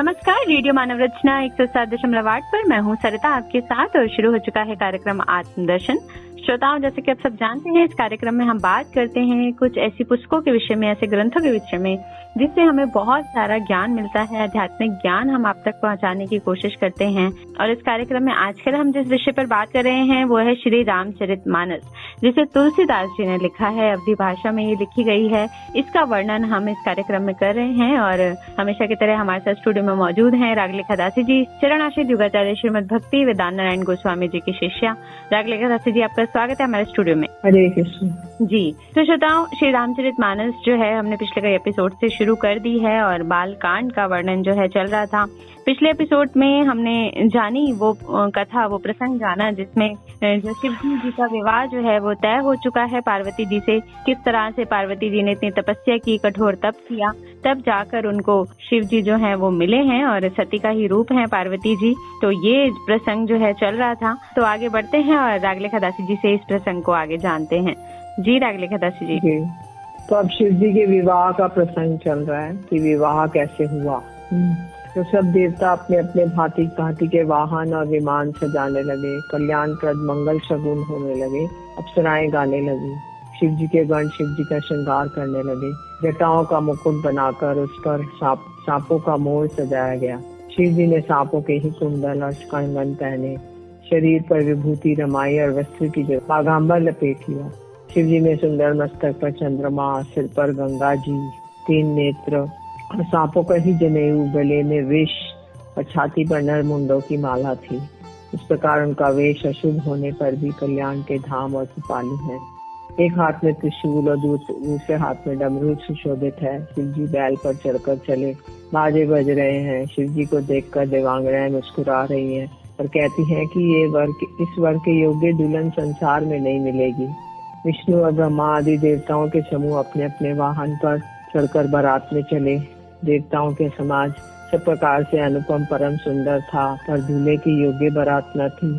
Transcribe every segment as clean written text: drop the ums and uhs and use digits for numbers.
नमस्कार, रेडियो मानव रचना 107.8 पर मैं हूँ सरिता आपके साथ और शुरू हो चुका है कार्यक्रम आत्मदर्शन। श्रोताओं, जैसे कि आप सब जानते हैं, इस कार्यक्रम में हम बात करते हैं कुछ ऐसी पुस्तकों के विषय में, ऐसे ग्रंथों के विषय में जिससे हमें बहुत सारा ज्ञान मिलता है। आध्यात्मिक ज्ञान हम आप तक पहुंचाने की कोशिश करते हैं। और इस कार्यक्रम में आजकल हम जिस विषय पर बात कर रहे हैं वो है श्री रामचरितमानस, जिसे तुलसीदास जी ने लिखा है। अवधी भाषा में ये लिखी गई है। इसका वर्णन हम इस कार्यक्रम में कर रहे हैं और हमेशा की तरह हमारे साथ स्टूडियो में मौजूद हैं रागलेखा दासी जी, चरणाश्रित युगाचार्य श्रीमद भक्ति वेदांत नारायण गोस्वामी जी की शिष्या। रागलेखा दासी जी, आपका स्वागत है हमारे स्टूडियो में। हरे कृष्ण जी। तो श्रोताओं, श्री रामचरितमानस जो है हमने पिछले कई एपिसोड से शुरू कर दी है और बाल कांड का वर्णन जो है चल रहा था। पिछले एपिसोड में हमने जानी वो कथा, वो प्रसंग जाना जिसमें जो शिव जी का विवाह जो है वो तय हो चुका है पार्वती जी से। किस तरह से पार्वती जी ने इतनी तपस्या की, कठोर तप किया, तब जाकर उनको शिव जी जो है वो मिले हैं और सती का ही रूप है पार्वती जी। तो ये प्रसंग जो है चल रहा था। तो आगे बढ़ते हैं और रागलेखा दासी जी से इस प्रसंग को आगे जानते हैं। जी रागलेखा दासी जी। तो अब शिव जी के विवाह का प्रसंग चल रहा है कि विवाह कैसे हुआ। तो सब देवता अपने अपने भांति भांति के वाहन और विमान सजाने लगे। कल्याणप्रद मंगल शगुन होने लगे। अप्सराएं गाने लगी। शिव जी के गण शिव जी का श्रृंगार करने लगे। जटाओं का मुकुट बनाकर उस पर सांपों का मोर सजाया गया। शिव जी ने सांपों के ही कुंडल और कंगन पहने, शरीर पर विभूति रमाई और वस्त्र की जगह बागांबर लपेट लिया। शिव जी ने सुंदर मस्तक पर चंद्रमा, सिर पर गंगा जी, 3 नेत्र और सांपों का ही जनेऊ, गले में विष और छाती पर नर मुंडों की माला थी। इस प्रकार उनका वेश अशुभ होने पर भी कल्याण के धाम और कृपालु है। एक हाथ में त्रिशूल और दूसरे हाथ में डमरू सुशोभित है। शिव जी बैल पर चढ़कर चले, बाजे बज रहे हैं। शिव जी को देखकर देवांगनाएं मुस्कुरा रही हैं और कहती हैं कि इस वर के योग्य दुल्हन संसार में नहीं मिलेगी। विष्णु और ब्रह्मा आदि देवताओं के समूह अपने अपने वाहन पर चढ़कर बारात में चले। देवताओं के समाज सब प्रकार से अनुपम परम सुंदर था, पर दूल्हे की योग्य बारात न थी।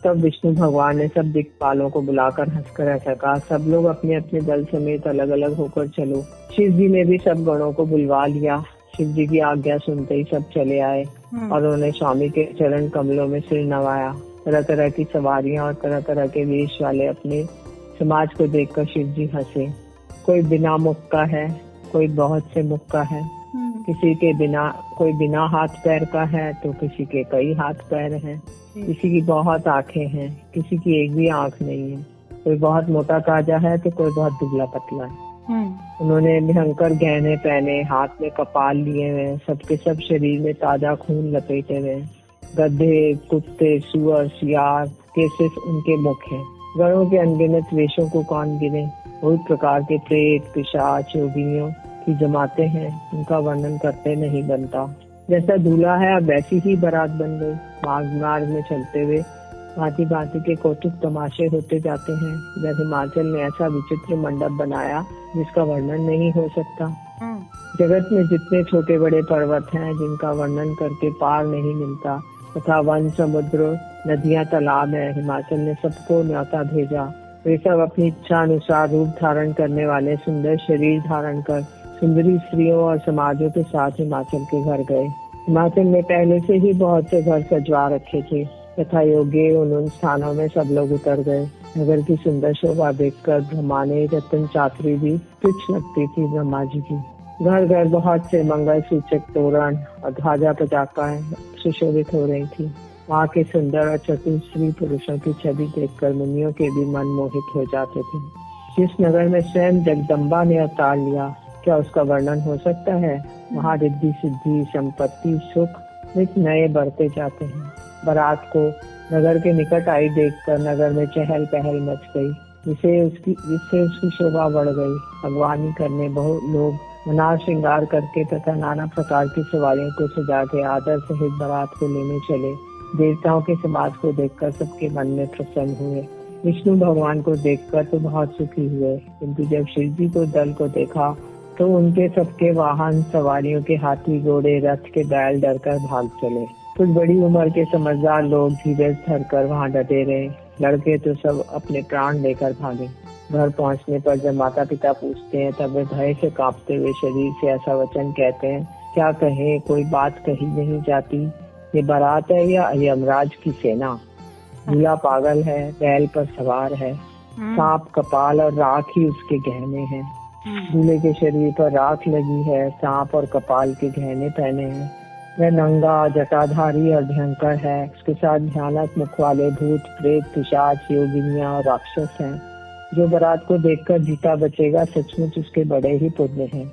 तब विष्णु भगवान ने सब दिक्पालों को बुलाकर हंसकर ऐसा कहा, सब लोग अपने अपने दल समेत अलग अलग होकर चलो। शिव जी ने भी सब गणों को बुलवा लिया। शिव जी की आज्ञा सुनते ही सब चले आए और उन्होंने स्वामी के चरण कमलों में सिर नवाया। तरह तरह की सवारियां और तरह तरह के वेश वाले अपने समाज को देखकर शिव जी हंसे। कोई बिना मुख का है, कोई बहुत से मुख का है, कोई बिना हाथ पैर का है तो किसी के कई हाथ पैर हैं, किसी की बहुत आंखें हैं, किसी की एक भी आंख नहीं है, कोई बहुत मोटा ताजा है तो कोई बहुत दुबला पतला है। उन्होंने भयंकर गहने पहने, हाथ में कपाल लिए हुए, सबके सब शरीर में ताजा खून लपेटे हुए। गधे, कुत्ते, सुअर, सियार के सिर्फ उनके मुख हैं। गणों के अनगिनत वेशों को कौन गिने। बहुत प्रकार के प्रेत, पिशाच, योगिनियों की जमाते हैं, उनका वर्णन करते नहीं बनता। जैसा दूल्हा है अब वैसी ही बारात बन गई। मार्ग में चलते हुए भांति भांति के कौतुक तमाशे होते जाते हैं। जैसे हिमाचल ने ऐसा विचित्र मंडप बनाया जिसका वर्णन नहीं हो सकता। जगत में जितने छोटे बड़े पर्वत हैं जिनका वर्णन करके पार नहीं मिलता, तथा वन, समुद्र, नदियां, तालाब है, हिमाचल ने सबको न्योता भेजा। वे सब अपनी इच्छा अनुसार रूप धारण करने वाले सुंदर शरीर धारण कर सुंदरी स्त्रियों और समाजों के साथ हिमाचल के घर गए। हिमाचल ने पहले से ही बहुत से घर सजवा रखे थे तथा योग्य उन स्थानों में सब लोग उतर गए। नगर की सुंदर शोभा देखकर ब्रह्मा ने रत्न चातरी भी तुच्छ लगती थी ब्रह्मा जी की। घर घर बहुत से मंगल सूचक तोरण और ध्वजा पताकाएं सुशोभित हो रही थी। वहाँ के सुंदर और चतुर स्त्री पुरुषों की छवि देखकर मुनियों के भी मन मोहित हो जाते थे। जिस नगर में स्वयं जगदम्बा ने अवतार लिया, क्या उसका वर्णन हो सकता है। वहाँ रिद्धि सिद्धि, संपत्ति, सुख नित नए बढ़ते जाते हैं। बारात को नगर के निकट आई देखकर नगर में चहल पहल मच गई, जिससे उसकी शोभा बढ़ गई। भगवानी करने बहुत लोग मनार श्रृंगार करके तथा नाना प्रकार की सवारियों को सजा के आदर सहित बारात को लेने चले। देवताओं के समाज को देखकर सबके मन में प्रसन्न हुए। विष्णु भगवान को देखकर तो बहुत सुखी हुए, किंतु जब शिव जी को दल को देखा तो उनके सबके वाहन, सवारियों के हाथी, घोड़े, रथ के बैल डरकर भाग चले। कुछ बड़ी उम्र के समझदार लोग धीरज धरकर वहाँ डटे रहे। लड़के तो सब अपने प्राण लेकर भागे। घर पहुँचने पर जब माता पिता पूछते हैं तब वे भय से कांपते हुए शरीर से ऐसा वचन कहते हैं क्या कहें, कोई बात कही नहीं जाती। ये बारात है या यमराज की सेना। दूल्हा पागल है, बैल पर सवार है, सांप कपाल और राख ही उसके गहने हैं। दूल्हे के शरीर पर राख लगी है, सांप और कपाल के गहने पहने हैं। वह नंगा, जटाधारी और भयंकर है। उसके साथ भयानक मुख वाले भूत, प्रेत, पिशाच, योगिनियां और राक्षस हैं। जो बारात को देखकर जीता बचेगा, सचमुच उसके बड़े ही पुण्य हैं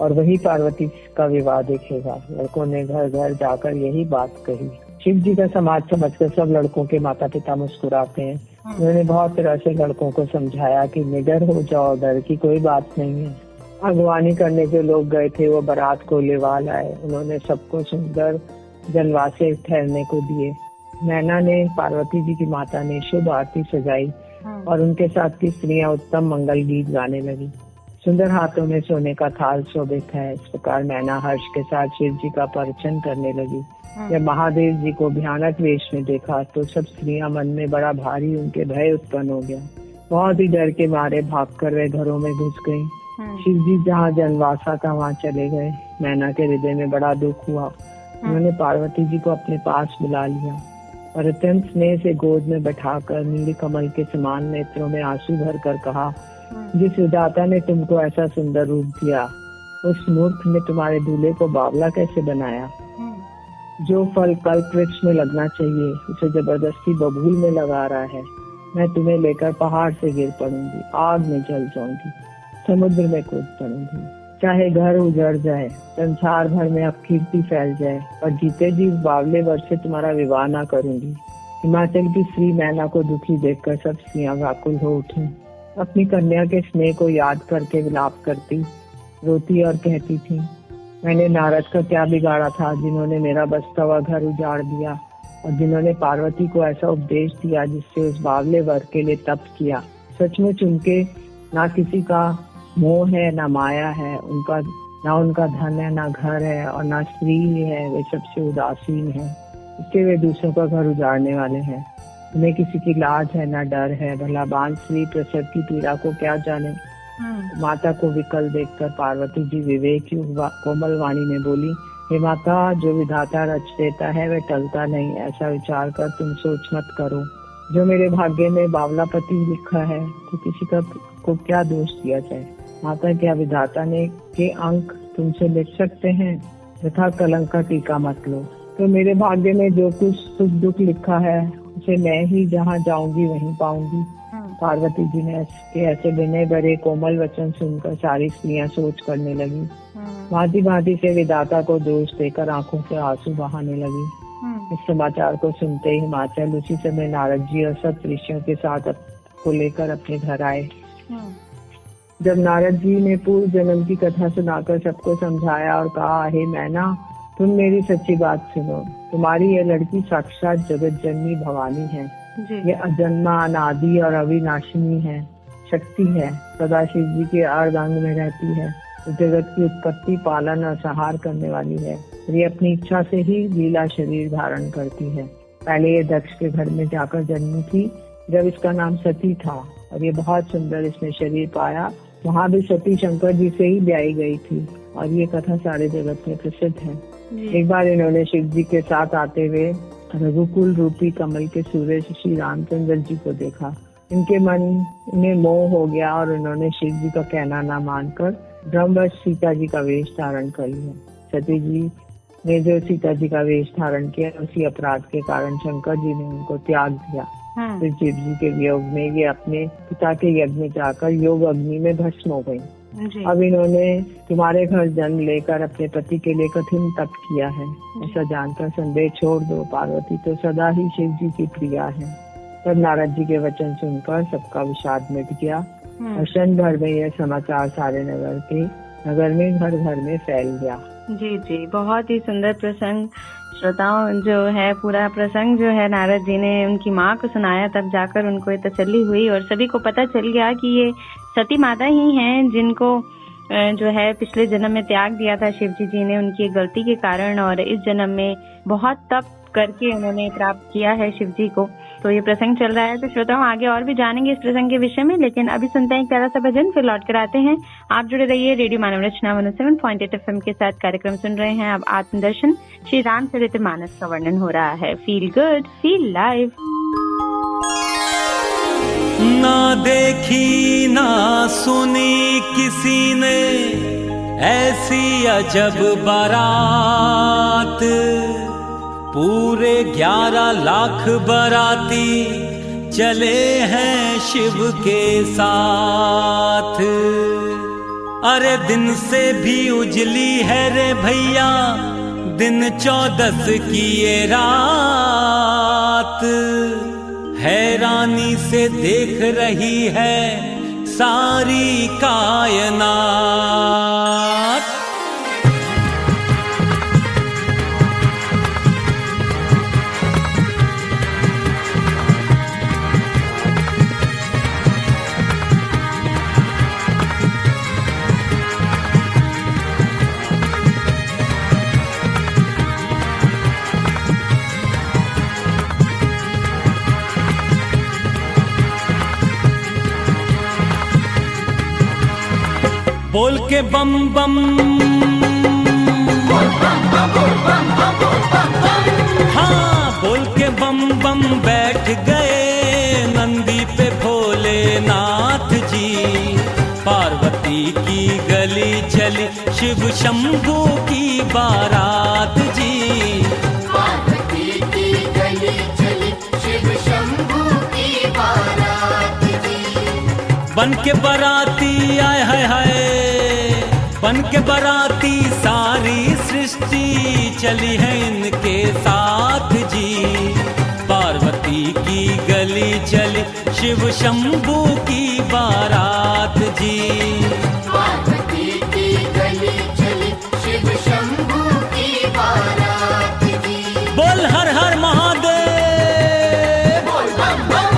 और वही पार्वती का विवाह देखेगा। लड़कों ने घर घर जाकर यही बात कही। शिव जी का समाज समझकर सब लड़कों के माता पिता मुस्कुराते हैं। उन्होंने बहुत तरह से लड़कों को समझाया कि निडर हो जाओ, डर की कोई बात नहीं है। अगवानी करने जो लोग गए थे वो बारात को लेवा लाए। उन्होंने सबको सुंदर जनवासे ठहरने को दिए। नैना ने, पार्वती जी की माता ने शुभ आरती सजाई और उनके साथ की स्त्रियां उत्तम मंगल गीत गाने लगी। सुंदर हाथों में सोने का थाल शोभित है। इस प्रकार नैना हर्ष के साथ शिव जी का परिचय करने लगी। जब महादेव जी को भयानक वेश में देखा तो सब स्त्रियां मन में बड़ा भारी उनके भय उत्पन्न हो गया। बहुत ही डर के मारे भागकर वे घरों में घुस गईं। शिव जी जहाँ जनवासा था वहाँ चले गए। नैना के हृदय में बड़ा दुख हुआ। उन्होंने पार्वती जी को अपने पास बुला लिया और अत्यंत स्नेह से गोद में बैठाकर नील कमल के समान नेत्रों में आंसू भर कर कहा, जिस विधाता ने तुमको ऐसा सुंदर रूप दिया, उस मूर्ख ने तुम्हारे दूल्हे को बावला कैसे बनाया। जो फल कल्प वृक्ष में लगना चाहिए उसे जबरदस्ती बबूल में लगा रहा है। मैं तुम्हें लेकर पहाड़ से गिर पड़ूंगी, आग में जल जाऊंगी, समुद्र में कूद पड़ूंगी। चाहे घर उजड़ जाए, संसार भर में अपकीर्ति फैल जाए, और जीते जी बावले वर्ष से तुम्हारा विवाह ना करूंगी। हिमाचल की श्री नैना को दुखी देखकर सब स्त्रियां व्याकुल हो उठी। अपनी कन्या के स्नेह को याद करके विलाप करती, रोती और कहती थी, मैंने नारद का क्या बिगाड़ा था जिन्होंने मेरा बसता हुआ घर उजाड़ दिया और जिन्होंने पार्वती को ऐसा उपदेश दिया जिससे उस बावले वर के लिए तप किया। सचमुच उनके ना किसी का मोह है, ना माया है, ना उनका धन है, ना घर है और ना स्त्री है। वे सबसे उदासीन है, इसलिए वे दूसरों का घर उजाड़ने वाले हैं। उन्हें किसी की लाज है, ना डर है। भला बांझ स्त्री प्रसव की पीड़ा को क्या जाने। माता को विकल देखकर पार्वती जी विवेक कोमल वाणी में बोली, हे माता, जो विधाता रच देता है वह टलता नहीं। ऐसा विचार कर तुम सोच मत करो। जो मेरे भाग्य में बावला पति लिखा है तो किसी को क्या दोष दिया जाए। माता, क्या विधाता ने के अंक तुमसे लिख सकते हैं? तथा कलंक का टीका मत लो। तो मेरे भाग्य में जो कुछ सुख दुख लिखा है उसे मैं ही जहाँ जाऊंगी वहीं पाऊंगी। पार्वती जी ने ऐसे विनय भरे कोमल वचन सुनकर सारी स्त्रियां सोच करने लगी। भांति भांति से विधाता को दोष देकर आंखों से आंसू बहाने लगी। इस समाचार को सुनते ही हिमाचल उसी समय नारद जी और सब ऋषियों के साथ को लेकर अपने घर आए। जब नारद जी ने पूर्व जन्म की कथा सुनाकर सबको समझाया और कहा, हे मैना, तुम मेरी सच्ची बात सुनो। तुम्हारी ये लड़की साक्षात जगत जननी भवानी है। ये अजन्मा, अनादि और अविनाशिनी है, शक्ति है, सदा शिव जी के अर्धांग में रहती है। जगत की उत्पत्ति, पालन और संहार करने वाली है। ये अपनी इच्छा से ही लीला शरीर धारण करती है। पहले ये दक्ष के घर में जाकर जन्मी थी, जब इसका नाम सती था, और ये बहुत सुंदर इसने शरीर पाया। वहाँ भी सती शंकर जी से ही ब्याई गई थी और ये कथा सारे जगत में प्रसिद्ध है। एक बार इन्होंने शिव जी के साथ आते हुए रघुकुल रूपी कमल के सूरज श्री रामचंद्र जी को देखा। इनके मन में मोह हो गया और उन्होंने शिव जी का कहना न मानकर ब्रह्मवश सीता जी का वेश धारण कर लिया। सती जी ने जो सीता जी का वेश धारण किया, उसी अपराध के कारण शंकर जी ने उनको त्याग दिया। फिर शिव जी के वियोग में ये अपने पिता के यज्ञ में जाकर योग अग्नि में भस्म हो गयी। अब इन्होंने तुम्हारे घर जन्म लेकर अपने पति के लिए कठिन तप किया है। ऐसा जानकर संदेह छोड़ दो। पार्वती तो सदा ही शिव जी की प्रिया है। तब नारद जी के वचन सुनकर सबका विषाद मिट गया और क्षण भर में यह समाचार सारे नगर में घर घर में फैल गया। जी जी, बहुत ही सुंदर प्रसंग। श्रोताओं, जो है पूरा प्रसंग जो है नारद जी ने उनकी माँ को सुनाया, तब जाकर उनको ये तसल्ली हुई और सभी को पता चल गया कि ये सती माता ही हैं जिनको जो है पिछले जन्म में त्याग दिया था शिव जी ने उनकी गलती के कारण, और इस जन्म में बहुत तप करके उन्होंने प्राप्त किया है शिव जी को। तो ये प्रसंग चल रहा है, तो श्रोताओं आगे और भी जानेंगे इस प्रसंग के विषय में, लेकिन अभी सुनते हैं एक प्यारा सा भजन, फिर लौट कर आते हैं। आप जुड़े रहिए रेडियो मानव रचना 107.8 FM के साथ। कार्यक्रम सुन रहे हैं अब आत्मदर्शन, श्री रामचरितमानस का वर्णन हो रहा है। Feel good, feel live. ना देखी ना सुनी किसी ने ऐसी अजब बारात, पूरे 11 लाख बाराती चले हैं शिव के साथ। अरे दिन से भी उजली है रे भैया, दिन 14 की ये रात, हैरानी से देख रही है सारी कायनात। बोल के बम बम, हाँ बोल के बम बम बैठ गए नंदी पे भोलेनाथ जी। पार्वती की गली चली शिव शंभू की बारात जी। पार्वती की गली चली शिव शंभू की बारात जी। बन के बाराती आए हाय हाय, बन के बाराती सारी सृष्टि चली है इनके साथ जी। पार्वती की गली चली शिव शंभू की बारात जी। पार्वती की गली चली शिव शंभू की बारात जी। बोल हर हर महादेव, बोल बम बम।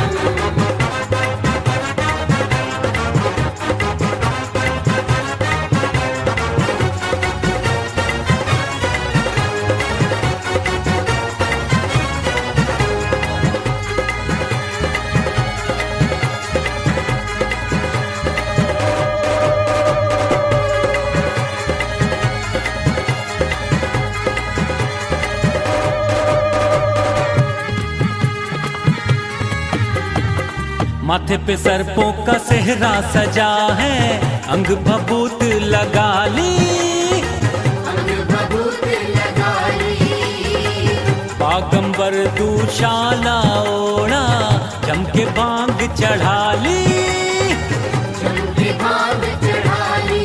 माथे पे सर्पों का सेहरा सजा है, अंग भभूत लगा ली, अंग भभूत लगा ली। बागंबर दूशाला ओढ़ा, जम के भांग चढ़ा ली, जम के भांग चढ़ा ली।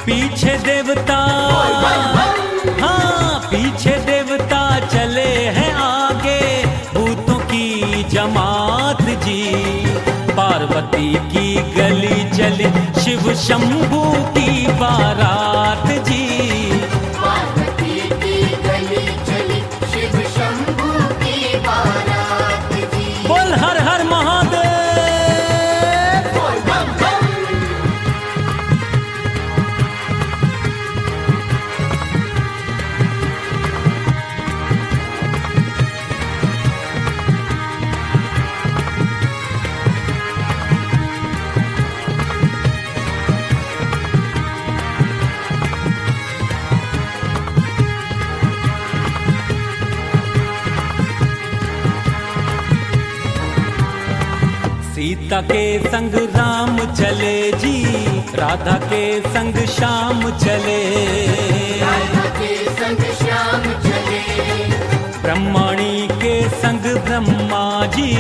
पीछे देवता, हाँ पीछे देवता चले हैं आगे, भूतों की जमात जी। पार्वती की गली चली शिव शंभू की बारात जी। पार्वती की गली चली शिव शंभू की बारात जी। बोल हर हर महादेव, बोल बम बम। सीता के संग राम चले जी, राधा के संग श्याम चले, राधा के संग श्याम चले। ब्रह्मणी के संग ब्रह्मा जी,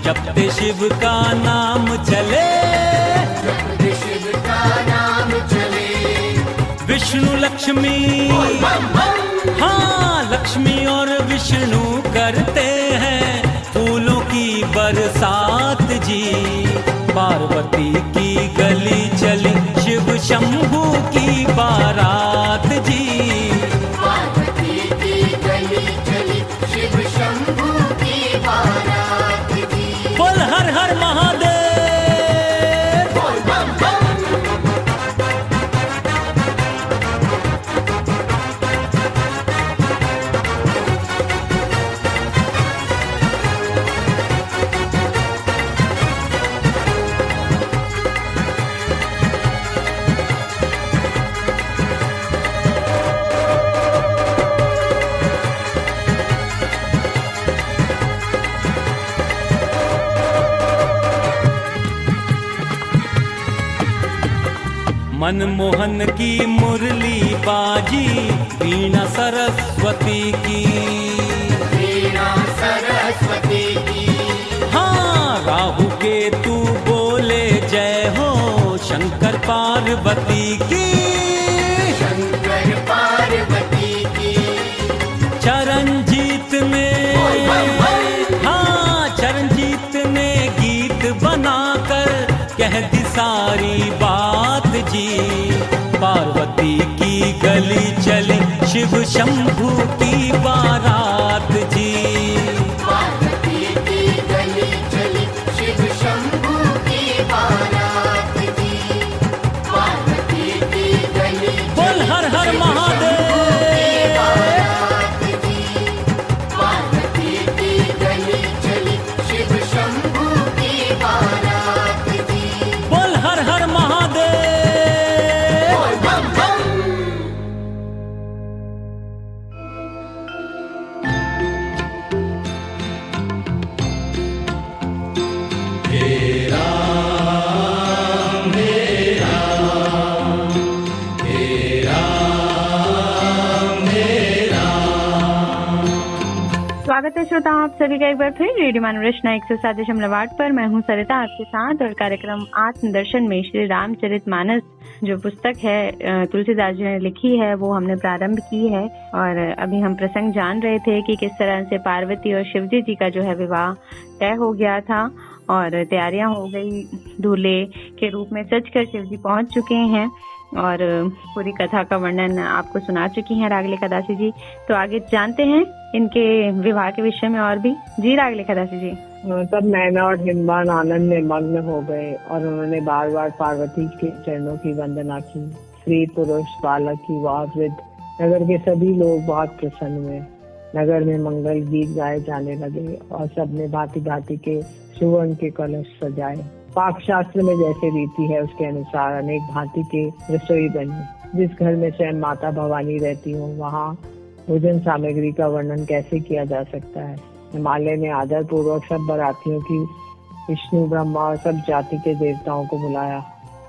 जपते शिव का नाम चले, जपते शिव का नाम चले। विष्णु लक्ष्मी, बोल बम बम। हाँ लक्ष्मी और विष्णु करते हैं फूलों की बरसात जी। पार्वती की गली चली शिव शंभू की बारात जी। पार्वती की गली चली शिव शंभू की बारात जी। बोल हर हर महादेव, बोल बम बम। मनमोहन की मुरली बाजी, वीणा सरस्वती की, वीणा सरस्वती की। हाँ, राहु केतु बोले जय हो, शंकर पार्वती की, शंकर पार्वती की। चरणजीत ने, हाँ, चरणजीत ने गीत बनाकर कह दी सारी बात जी। पार्वती की गली चली, शिव शंभू की बारात जी। पार्वती की गली चली, शिव शंभू की बारात जी। पार्वती की गली चली, बोल हर हर महादेव। बारात जी। पार्वती की गली चली, शिव शंभू की बारात जी। बोल हर हर महादेव। बोल बम बम। स्वागत है श्रोताओं आप सभी का एक बार फिर रेडियो मनोरचना 107.8 पर। मैं हूं सरिता आपके साथ और कार्यक्रम आत्मदर्शन में श्री रामचरितमानस जो पुस्तक है तुलसीदास जी ने लिखी है वो हमने प्रारंभ की है। और अभी हम प्रसंग जान रहे थे कि किस तरह से पार्वती और शिवजी जी का जो है विवाह तय हो गया था और तैयारियां हो गई। दूल्हे के रूप में सजकर शिवजी पहुंच चुके हैं और पूरी कथा का वर्णन आपको सुना चुकी हैं रागलेखा दासी जी। तो आगे जानते हैं इनके विवाह के विषय में और भी। जी रागलेखा दासी जी। तब मैना और हिमवान आनंद में मग्न हो गए और उन्होंने बार बार पार्वती के चरणों की वंदना की। स्त्री पुरुष बालक युवा वृद्ध नगर के सभी लोग बहुत प्रसन्न हुए। नगर में मंगल गीत गाए जाने लगे और सबने भांति भांति के सुवर्ण के कलश सजाए। पाक शास्त्र में जैसे रीति है उसके अनुसार अनेक भांति के रसोई बनी। जिस घर में स्वयं माता भवानी रहती हो वहाँ भोजन सामग्री का वर्णन कैसे किया जा सकता है। हिमालय में आदर पूर्वक सब बारातियों की विष्णु ब्रह्मा और सब जाति के देवताओं को बुलाया।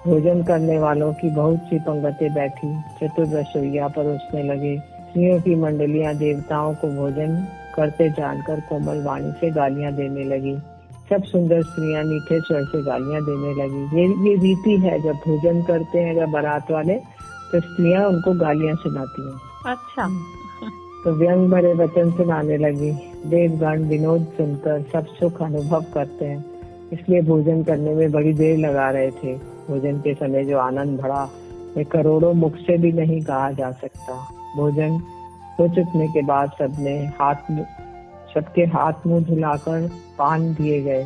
भोजन करने वालों की बहुत सी पंगतें बैठी चतुर रसोइया परोसने लगे। स्त्रियों की मंडलियां देवताओं को भोजन करते जानकर कोमल वाणी से गालियां देने लगी। सब सुंदर स्त्रियां मीठे स्वर से गालियां देने लगी। ये रीति है, जब भोजन करते हैं जब बारात वाले तो स्त्रियां उनको गालियां सुनाती हैं। अच्छा। तो व्यंग भरे वचन सुनाने लगी। देवगण विनोद सुनकर सब सुख अनुभव करते हैं, इसलिए भोजन करने में बड़ी देर लगा रहे थे। भोजन के समय जो आनंद बढ़ा वे करोड़ों मुख से भी नहीं कहा जा सकता। भोजन हो चुकने के बाद सबके हाथ मुंह धुलाकर पान दिए गए।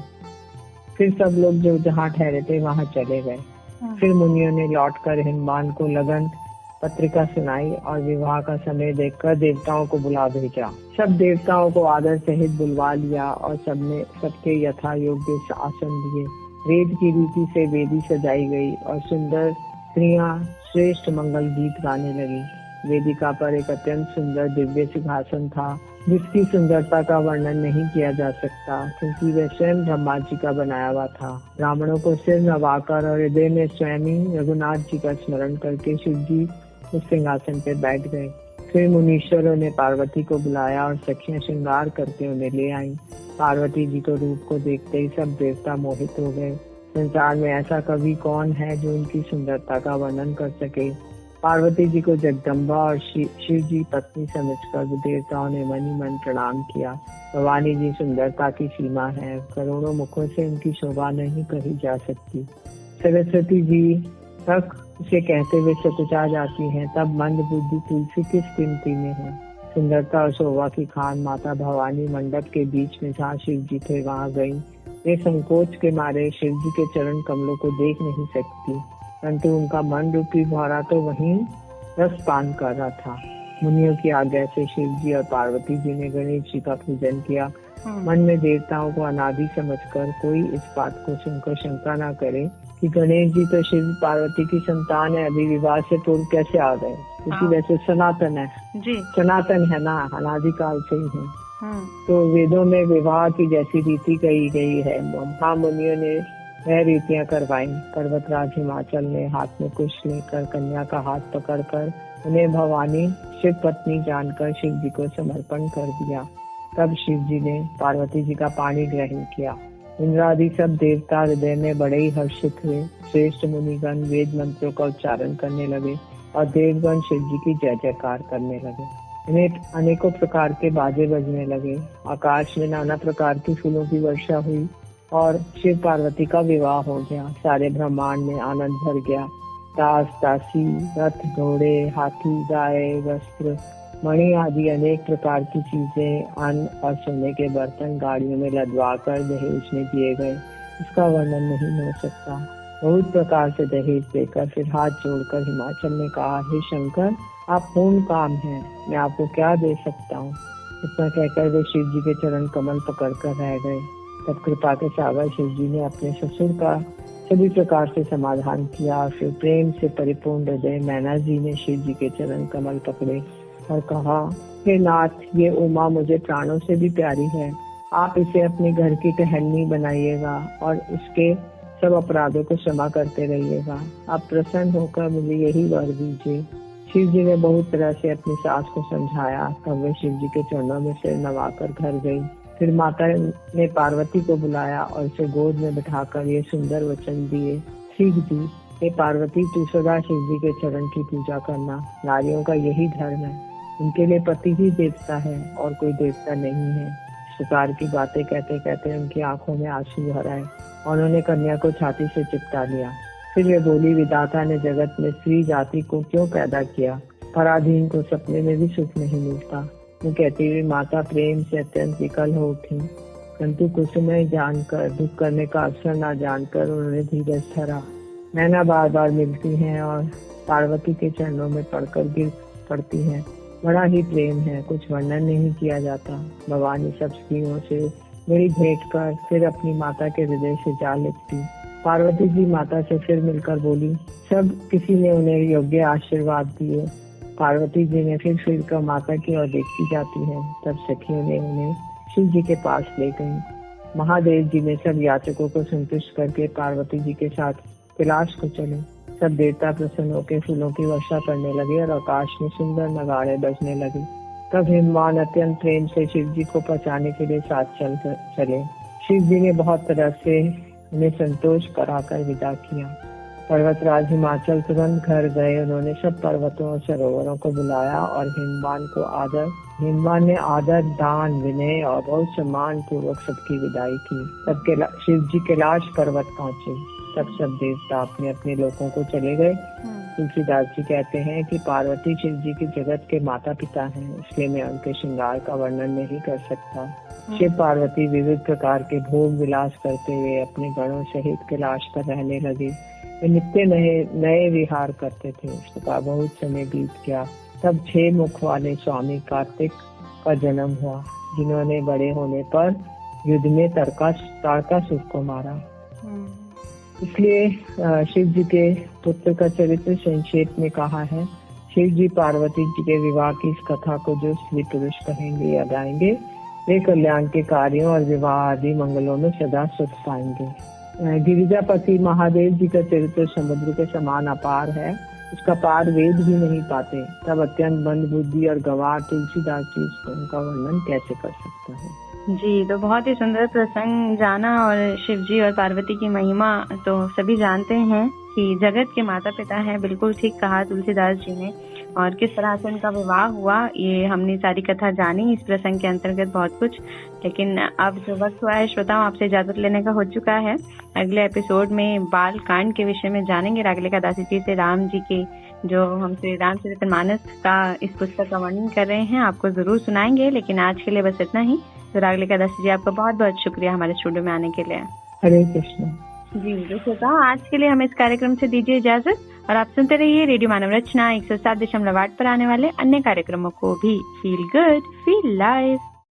फिर सब लोग जो जहाँ ठहरे थे वहाँ चले गए। फिर मुनियों ने लौटकर हिमवान को लगन पत्रिका सुनाई और विवाह का समय देखकर देवताओं को बुला भेजा। सब देवताओं को आदर सहित बुलवा लिया और सबके यथा योग्य आसन दिए। वेद की रीति से वेदी सजाई गई और सुंदर स्त्रियां श्रेष्ठ मंगल गीत गाने लगी। वेदिका पर एक अत्यंत सुंदर दिव्य सिंहासन था जिसकी सुंदरता का वर्णन नहीं किया जा सकता क्योंकि वह स्वयं ब्रह्मा जी का बनाया हुआ था। ब्राह्मणों को सिर नवाकर और हृदय में स्वयं ही रघुनाथ जी का स्मरण करके शिव जी उस सिंहासन पर बैठ गए। फिर मुनीश्वरों ने पार्वती को बुलाया और सखियां श्रृंगार करके उन्हें ले आईं। पार्वती जी को रूप को देखते ही सब देवता मोहित हो गए। संसार में ऐसा कवि कौन है जो उनकी सुंदरता का वर्णन कर सके। पार्वती जी को जगदम्बा और शिव जी पत्नी समझकर देवताओं ने मन ही मन प्रणाम किया। भवानी जी सुंदरता की सीमा है, करोड़ों मुखों से उनकी शोभा नहीं कही जा सकती। सरस्वती जी तक उसे कहते हुए सकुचा जाती हैं, तब मंद बुद्धि तुलसी किस गिनती में है। सुंदरता और शोभा की खान माता भवानी मंडप के बीच में जहाँ शिव जी थे वहाँ गई। वे संकोच के मारे शिव जी के चरण कमलों को देख नहीं सकती, परंतु उनका मन रूपी भौरा तो वहीं रस पान कर रहा था। मुनियों की आज्ञा से शिव जी और पार्वती जी ने गणेश जी का पूजन किया। मन में देवताओं को अनादि समझकर कोई इस बात को सुनकर शंका न करे कि गणेश जी तो शिव पार्वती की संतान है, अभी विवाह से पूर्व कैसे आ गए, क्योंकि वैसे सनातन है जी, सनातन है ना, अनादिकाल से ही है। तो वेदों में विवाह की जैसी रीति कही गई है। महामुनियों ने वह रीतियां करवाई। पर्वतराज हिमाचल ने हाथ में कुश लेकर कन्या का हाथ पकड़कर उन्हें भवानी शिव पत्नी जानकर शिव जी को समर्पण कर दिया। तब शिव जी ने पार्वती जी का पानी ग्रहण किया। इंद्र आदि सब देवता हृदय में बड़े ही हर्षित हुए। श्रेष्ठ मुनिगण वेद मंत्रों का उच्चारण करने लगे और देवगण शिव जी की जय जयकार करने लगे। इन्हें अनेकों प्रकार के बाजे बजने लगे। आकाश में नाना प्रकार की फूलों की वर्षा हुई और शिव पार्वती का विवाह हो गया। सारे ब्रह्मांड में आनंद भर गया। दास दासी, रथ, घोड़े, हाथी, गाय, वस्त्र, मणि आदि अनेक प्रकार की चीजें, अन्न और सोने के बर्तन गाड़ियों में लदवा कर दहेज में दिए गए। इसका वर्णन नहीं हो सकता। बहुत प्रकार से दहेज देकर फिर हाथ जोड़कर हिमाचल ने कहा, हे शंकर, आप पूर्ण काम हैं, मैं आपको क्या दे सकता हूँ। इतना कहकर वे शिव जी के चरण कमल पकड़कर रह गए। तब कृपा के सागर शिव जी ने अपने ससुर का सभी प्रकार से समाधान किया। फिर प्रेम से परिपूर्ण हृदय मैना जी ने शिव जी के चरण कमल पकड़े और कहा, हे नाथ, ये उमा मुझे प्राणों से भी प्यारी है। आप इसे अपने घर की टहलनी बनाइएगा और इसके सब अपराधों को क्षमा करते रहिएगा। आप प्रसन्न होकर मुझे यही वर दीजिए। शिव जी ने बहुत तरह से अपनी सास को समझाया। तब वे शिव जी के चरणों में सिर नवाकर घर गई। फिर माता ने पार्वती को बुलाया और उसे गोद में बिठाकर ये सुंदर वचन दिए, सीख दी, हे पार्वती, तू सदा शिव जी के चरण की पूजा करना। नारियों का यही धर्म है। उनके लिए पति ही देवता है और कोई देवता नहीं है। इस प्रकार की बातें कहते कहते उनकी आंखों में आंसू भर आए और उन्होंने कन्या को छाती से चिपटा लिया। फिर वे बोली, विधाता ने जगत में स्त्री जाति को क्यों पैदा किया? पराधीन को सपने में भी सुख नहीं मिलता। वो कहती हुई माता प्रेम से अत्यंत विकल हो उठी, परंतु कुछ समय जानकर, दुख करने का अवसर न जानकर उन्होंने धीरज धरा। नैना बार बार मिलती हैं और पार्वती के चरणों में पड़कर गिर पड़ती हैं। बड़ा ही प्रेम है, कुछ वर्णन नहीं किया जाता। भवानी सब स्त्रियों से मेरी भेंट कर फिर अपनी माता के हृदय से जा लिपटी। पार्वती जी माता से फिर मिलकर बोली, सब किसी ने उन्हें योग्य आशीर्वाद दिए। पार्वती जी ने फिर कर माता की ओर देखती जाती है। तब सखियों ने उन्हें शिव जी के पास ले गई। महादेव जी ने सब याचकों को संतुष्ट करके पार्वती जी के साथ कैलाश को चले। सब देवता प्रसन्न होकर फूलों की वर्षा करने लगे और आकाश में सुंदर नगाड़े बजने लगे। तब हिमवान अत्यंत प्रेम से शिव जी को बचाने के लिए साथ चले। शिव जी ने बहुत तरह से उन्हें संतोष कराकर विदा किया। पर्वतराज हिमाचल तुरंत घर गए। उन्होंने सब पर्वतों और सरोवरों को बुलाया और हिमवान ने आदर, दान, विनय और बहुत सम्मान पूर्वक सबकी विदाई की। तब शिव जी कैलाश पर्वत पहुँचे। तब सब देवता अपने अपने लोगों को चले गए। तुलसीदास जी कहते हैं कि पार्वती शिव जी के जगत के माता पिता हैं, इसलिए मैं उनके श्रृंगार का वर्णन नहीं कर सकता। शिव पार्वती विविध प्रकार के भोग विलास करते हुए अपने गणों सहित कैलाश पर रहने लगे। वे नित्य नए विहार करते थे। इस प्रकार बहुत समय बीत गया। तब 6 मुख वाले स्वामी कार्तिक का जन्म हुआ, जिन्होंने बड़े होने पर युद्ध में तारकासुर को मारा। इसलिए शिव जी के पुत्र का चरित्र संक्षेप में कहा है। शिव जी पार्वती जी के विवाह की इस कथा को जो स्त्री पुरुष कहेंगे या गाएंगे, वे कल्याण के कार्यों और विवाह आदि मंगलों में सदा सुख पाएंगे। गिरिजापति महादेव जी का चरित्र समुद्र के समान अपार है। उसका पार वेद भी नहीं पाते। तब अत्यंत मंद बुद्धि और गंवार तुलसीदास जी उनका वर्णन कैसे कर सकता है। जी, तो बहुत ही सुंदर प्रसंग जाना। और शिव जी और पार्वती की महिमा तो सभी जानते हैं कि जगत के माता पिता हैं। बिल्कुल ठीक कहा तुलसीदास जी ने। और किस तरह से उनका विवाह हुआ, ये हमने सारी कथा जानी इस प्रसंग के अंतर्गत बहुत कुछ। लेकिन अब जो वक्त हुआ है श्रोताओं, आपसे इजाजत लेने का हो चुका है। अगले एपिसोड में बाल कांड के विषय में जानेंगे रागलेखा दासी जी से। राम जी के जो हम श्री रामचरितमानस का इस पुस्तक का वर्णन कर रहे हैं, आपको जरूर सुनाएंगे। लेकिन आज के लिए बस इतना ही। तो रागलेखा दासी जी, आपका बहुत बहुत शुक्रिया हमारे स्टूडियो में आने के लिए। हरे कृष्ण। जी दोस्तों, आज के लिए हमें इस कार्यक्रम से दीजिए इजाजत और आप सुनते रहिए रेडियो मानव रचना 107.8 पर आने वाले अन्य कार्यक्रमों को भी। Feel good, feel live.